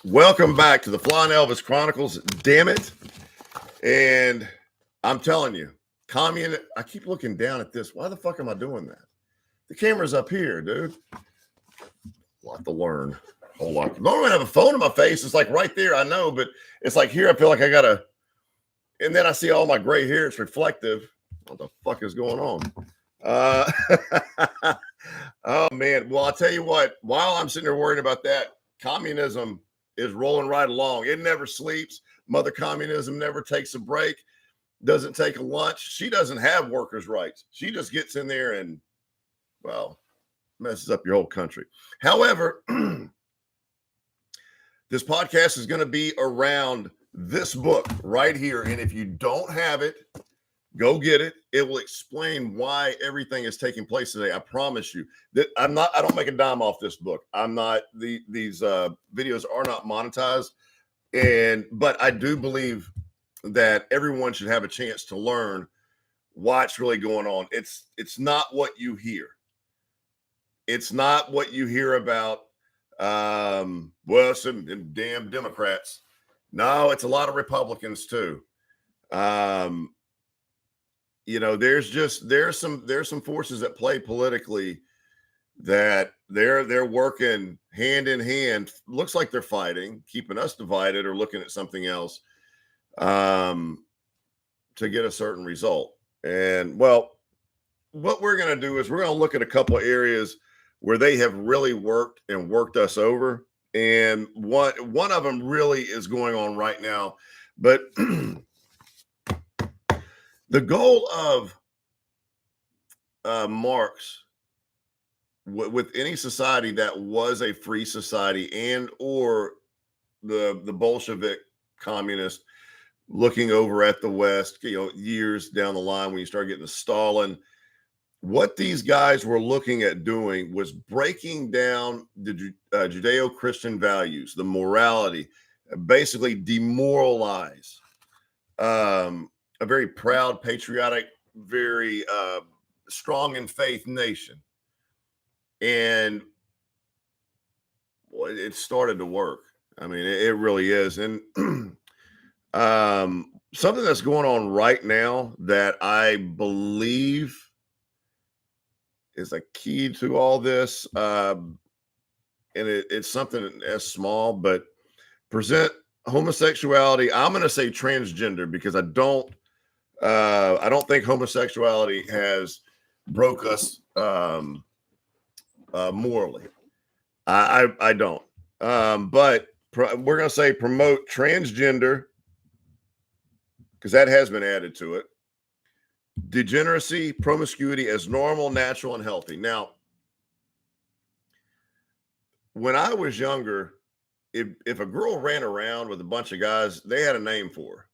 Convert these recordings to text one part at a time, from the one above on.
Welcome back to the Flying Elvis Chronicles. Damn it. And I'm telling you, I keep looking down at this. Why the fuck am I doing that? The camera's up here, dude. A lot to learn. A whole lot. Normally I have a phone in my face. It's like right there, I know, but it's like here I feel like I gotta, and then I see all my gray hair. It's reflective. What the fuck is going on? Oh man. Well, I'll tell you what, while I'm sitting there worrying about that, communism is rolling right along. It never sleeps. Mother communism never takes a break, doesn't take a lunch. She doesn't have workers' rights. She just gets in there and, well, messes up your whole country. However, this podcast is going to be around this book right here. And if you don't have it, go get it. It will explain why everything is taking place today. I promise you that I don't make a dime off this book. These videos are not monetized. But I do believe that everyone should have a chance to learn what's really going on. It's not what you hear. It's not what you hear about, some damn Democrats. No, it's a lot of Republicans too. There's some forces that play politically that they're working hand in hand. Looks like they're fighting, keeping us divided or looking at something else to get a certain result. And well, what we're going to do is we're going to look at a couple of areas where they have really worked us over. And one of them really is going on right now. But the goal of Marx with any society that was a free society and or the Bolshevik communist looking over at the West, years down the line when you start getting to Stalin, what these guys were looking at doing was breaking down the Judeo-Christian values, the morality, basically demoralize a very proud, patriotic, very strong in faith nation. And well, it started to work. I mean, it really is. And something that's going on right now that I believe is a key to all this, and it's something as small, but present homosexuality. I'm going to say transgender because I don't think homosexuality has broke us morally. I don't. But we're going to say promote transgender because that has been added to it. Degeneracy, promiscuity as normal, natural, and healthy. Now, when I was younger, if a girl ran around with a bunch of guys, they had a name for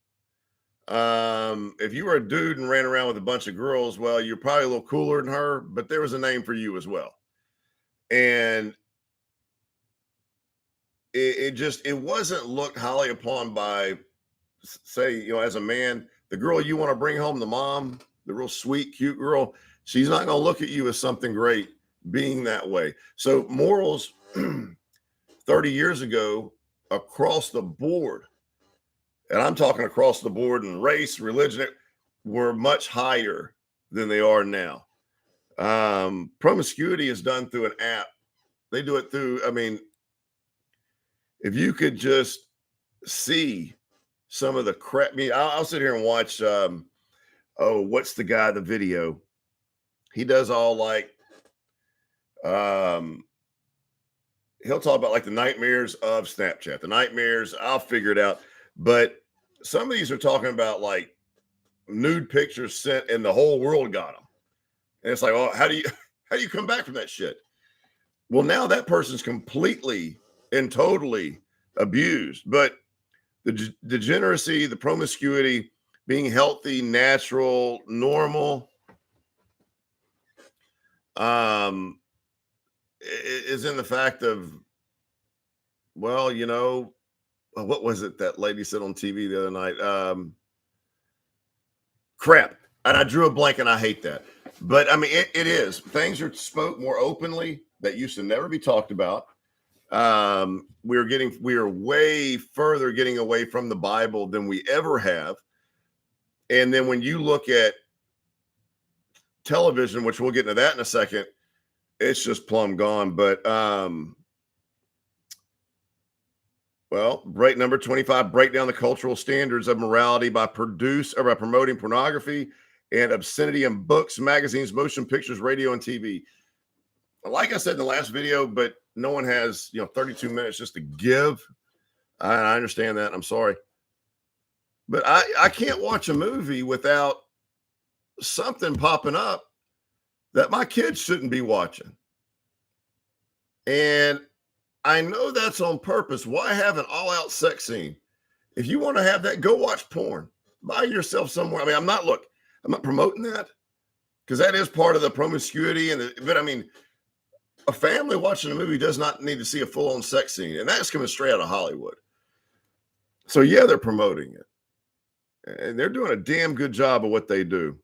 her. If you were a dude and ran around with a bunch of girls, well, you're probably a little cooler than her, but there was a name for you as well. And it wasn't looked highly upon by, say, as a man, the girl you want to bring home, the mom, the real sweet, cute girl, she's not going to look at you as something great being that way. So morals 30 years ago across the board, and I'm talking across the board in race, religion, were much higher than they are now. Promiscuity is done through an app. They do it through, if you could just see some of the crap. I'll sit here and watch, what's the guy, the video? He does all like, he'll talk about like the nightmares of Snapchat, the nightmares, I'll figure it out. But some of these are talking about like nude pictures sent and the whole world got them. And it's like, oh, how do you come back from that shit? Well, now that person's completely and totally abused. But the degeneracy, the promiscuity, being healthy, natural, normal, is in the fact of, well, what was it that lady said on TV the other night? Crap. And I drew a blank and I hate that. But it is. Things are spoke more openly that used to never be talked about. We are way further getting away from the Bible than we ever have. And then when you look at television, which we'll get into that in a second, it's just plumb gone. But well, break number 25, break down the cultural standards of morality by promoting pornography and obscenity in books, magazines, motion pictures, radio, and TV. Like I said in the last video, but no one has 32 minutes just to give. I understand that. I'm sorry. But I can't watch a movie without something popping up that my kids shouldn't be watching. And I know that's on purpose. Why have an all-out sex scene? If you want to have that, go watch porn. Buy yourself somewhere. I mean, I'm not promoting that, because that is part of the promiscuity. But I mean, a family watching a movie does not need to see a full-on sex scene. And that's coming straight out of Hollywood. So yeah, they're promoting it. And they're doing a damn good job of what they do.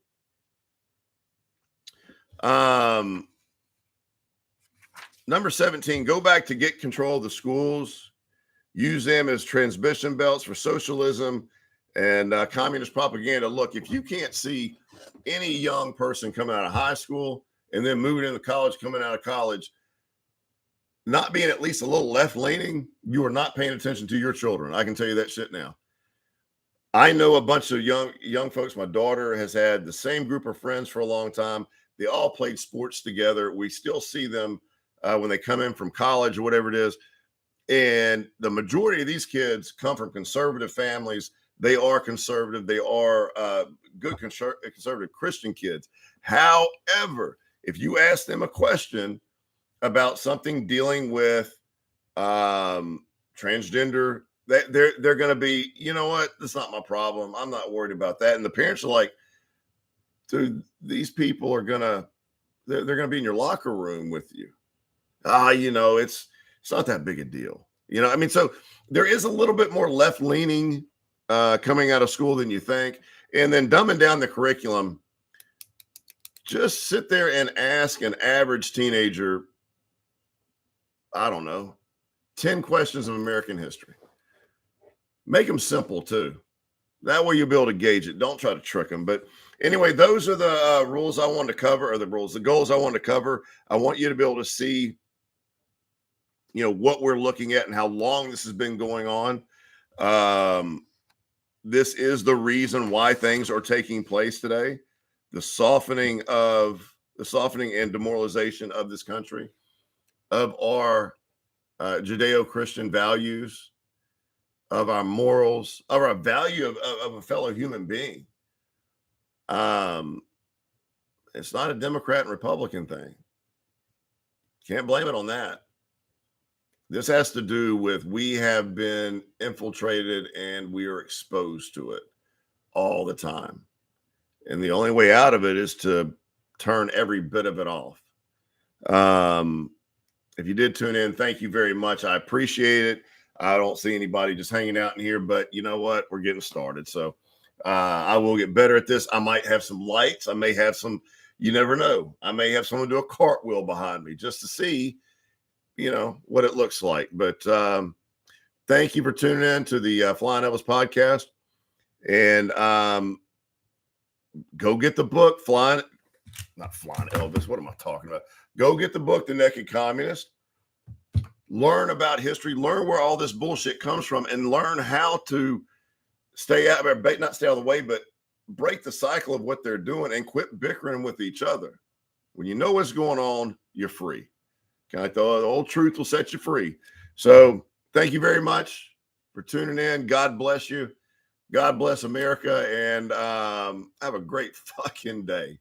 Number 17, go back to get control of the schools. Use them as transmission belts for socialism and communist propaganda. Look, if you can't see any young person coming out of high school and then moving into college, coming out of college, not being at least a little left-leaning, you are not paying attention to your children. I can tell you that shit now. I know a bunch of young folks. My daughter has had the same group of friends for a long time. They all played sports together. We still see them when they come in from college or whatever it is. And the majority of these kids come from conservative families. They are conservative. They are good conservative Christian kids. However, if you ask them a question about something dealing with transgender, they're going to be, you know what? That's not my problem. I'm not worried about that. And the parents are like, dude, these people are they're going to be in your locker room with you. It's not that big a deal. I mean, so there is a little bit more left-leaning coming out of school than you think. And then dumbing down the curriculum. Just sit there and ask an average teenager, I don't know, 10 questions of American history. Make them simple too. That way you'll be able to gauge it. Don't try to trick them. But anyway, those are the rules I wanted to cover, or the goals I wanted to cover. I want you to be able to see, what we're looking at and how long this has been going on. This is the reason why things are taking place today. The softening and demoralization of this country, of our Judeo-Christian values, of our morals, of our value of a fellow human being. It's not a Democrat and Republican thing. Can't blame it on that. This has to do with, we have been infiltrated and we are exposed to it all the time. And the only way out of it is to turn every bit of it off. If you did tune in, thank you very much. I appreciate it. I don't see anybody just hanging out in here, but you know what? We're getting started. So I will get better at this. I might have some lights. I may have some, you never know. I may have someone do a cartwheel behind me just to see, what it looks like. But thank you for tuning in to the Flying Elvis podcast. And go get the book, not Flying Elvis. What am I talking about? Go get the book, The Naked Communist. Learn about history. Learn where all this bullshit comes from, and learn how to stay out, not stay out of the way, but break the cycle of what they're doing and quit bickering with each other. When you know what's going on, you're free. Okay, the old truth will set you free. So thank you very much for tuning in. God bless you. God bless America, and have a great fucking day.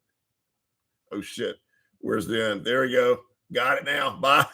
Oh, shit. Where's the end? There we go. Got it now. Bye.